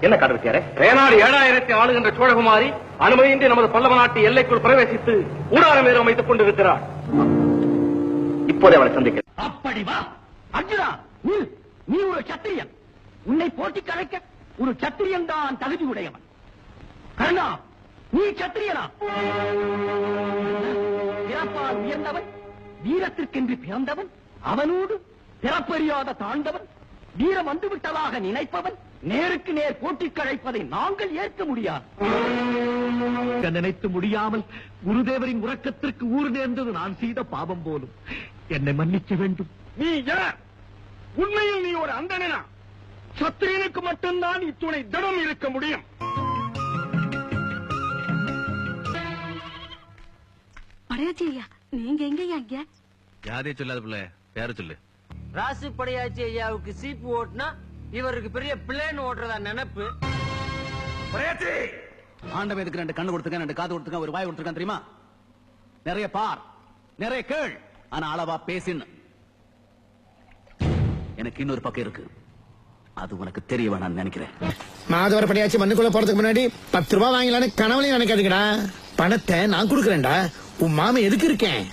என்ன காட்டுறாரு? வேணாடு 7000 ஆளுகின்ற சோழகுமாரி அனுமதியின்றி நமது பல்லவ நாட்டு எல்லைக்குள் பிரவேசித்து ஊடாரம் ஏற அமைத்துக் கொண்டிருக்கிறார். இப்போதே அவளை சந்திக்க. அப்படி வா அர்ஜுனா, நீ ஒரு சத்திரியன். உன்னை போட்டி கலைக்க ஒரு சத்திரியன் தான் தகுதி உடையவன். கர்ணா, நீ சத்திரியனா? பிறப்பால் உயர்ந்தவன், வீரத்திற்கென்று பிறந்தவன், அவனோடு பிறப்பறியாத தாழ்ந்தவன், வீரம் வந்துவிட்டதாக நினைப்பவன், நேருக்கு நேர் போட்டி கழைப்பதை நாங்கள் ஏற்க முடியாது. நினைத்து முடியாமல் குருதேவரின் உறக்கத்திற்கு ஊர் நேர்ந்தது நான் செய்த பாவம் போலும். என்னை மன்னிக்க வேண்டும். நீ யார்? உண்மையில் நீ ஒரு அந்தணனா? சத்திரியனுக்கு மட்டும்தான் இத்துணை திடம் இருக்க முடியும். படையாச்சி ஐயா, நீங்க எங்கயா? இங்க யாரையும் சொல்லாத பிள்ளை, பேர சொல்லு. ராசு படையாச்சி ஐயாவுக்கு சீப்பு ஓட்டுனா இவருக்கு பெரிய பிளேன் ஓட்டுறதா நினைப்பு. ஆண்டவன் எதுக்கு 2 கண்ணு கொடுத்துருக்கேன், 2 காது கொடுத்துருக்கேன், ஒரு வாய் கொடுத்துருக்கேன் தெரியுமா? நிறைய பார், நிறைய கேள், ஆனா அளவா பேசின்னு. எனக்கு இன்னொரு பக்கம் இருக்கு, அது உனக்கு தெரிய வேணாம்னு நினைக்கிறேன். மாதவர படையாச்சி மண்ணுக்குள்ள போறதுக்கு முன்னாடி 10 ரூபாய் வாங்கலான்னு கனவுலையும் நினைக்காதுங்கடா. பணத்தை நான் கொடுக்கறேன்டா. உன் மாம எதுக்கு இருக்கேன்?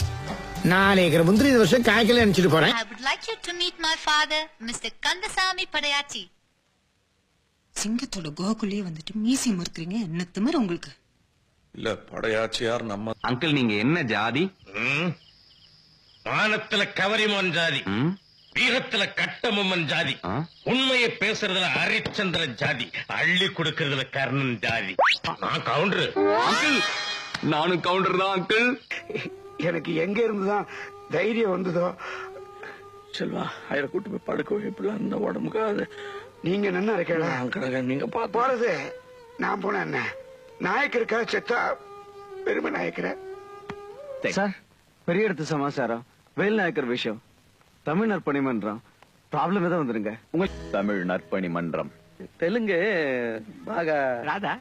4 ஏக்கர் முந்திரி இந்த வருஷம் காய்க்கல நினைச்சிட்டு போறேன். I would like you to meet my father, Mr. Kandasamy Padayachi. சிங்கத்தோட குகைக்குள்ளேயே வந்துட்டு மீசி மறுக்கிறீங்க, என்ன திமிரு உங்களுக்கு? இல்ல படையாச்சியார் நம்ம அங்கிள், நீங்க என்ன ஜாதி? மானத்துல கவரிமோன் ஜாதி, வீரத்துல கட்டமம்மன் ஜாதி, உண்மையை பேசுறதுல ஹரிச்சந்திர ஜாதி, அள்ளி கொடுக்கறதுல கர்ணன் ஜாதி. நான் கவுண்டர். நானும் கவுண்டர் தான் அங்கிள். எனக்கு எங்க இருந்துதான் தைரியம் வந்ததோ. செல்வா, அயரை கூட்டு போய் படுக்க வைப்பலாம். இந்த உடம்புக்கு அது நீங்க என்ன இருக்கா? நீங்க போறது நான் போன என்ன நாயக்கருக்கா செத்தா பெருமை நாயக்கர சார். பெரிய இடத்து சமாச்சாரம், வேல் நாயக்கர் விஷயம், தமிழ் நற்பணி மன்றம் ப்ராப்ளம் ஏதாவது வந்துருங்க. உங்க தமிழ் நற்பணி மன்றம் தெலுங்கு ராதா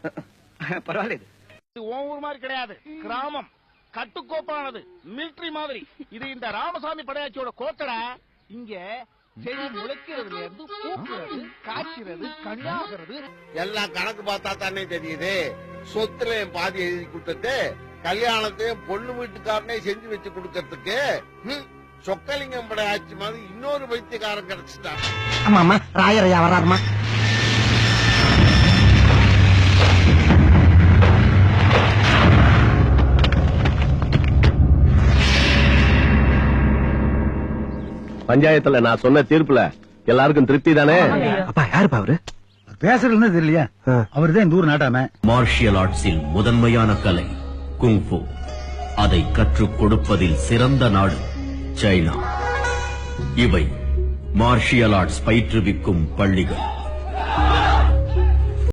பரவாயில்ல. இது ஊர் மாதிரி கிடையாது, கிராமம், கட்டுக்கோப்பானது, மிலிட்டரி மாதிரி. இது இந்த ராமசாமி படையாச்சியோட கோட்டடா. இங்க செடி முளைக்கிறதுல இருந்து பூக்கிறது, காய்க்கிறது, கண்ணாகிறது எல்லாம் கணக்கு பார்த்தா தானே தெரியுது. சொத்துல பாதி எழுதி கொடுத்துட்டு கல்யாணத்தையும் பொண்ணு வீட்டுக்காரனே செஞ்சு வச்சு கொடுக்கறதுக்கு சொக்கலிங்கம் படையாச்சி மாதிரி இன்னொரு வைத்தியக்காரன் கிடைச்சிட்டான். ஆமா, ராயரையா வராருமா? பஞ்சாயத்துல நான் சொன்ன தீர்ப்புல எல்லாருக்கும் திருப்தி தானே? அப்பா யாருப்பா அவரு? பேசுறதுன்னு தெரியலையா? அவர்தான் இந்த ஊர் நாட்டாம. மார்ஷியல் ஆர்ட்ஸில் முதன்மையான கலை குங்ஃபு. அதை கற்றுக் கொடுப்பதில் சிறந்த நாடு சைனா. இவை மார்ஷியல் ஆர்ட்ஸ் பயிற்றுவிக்கும் பள்ளிகள்.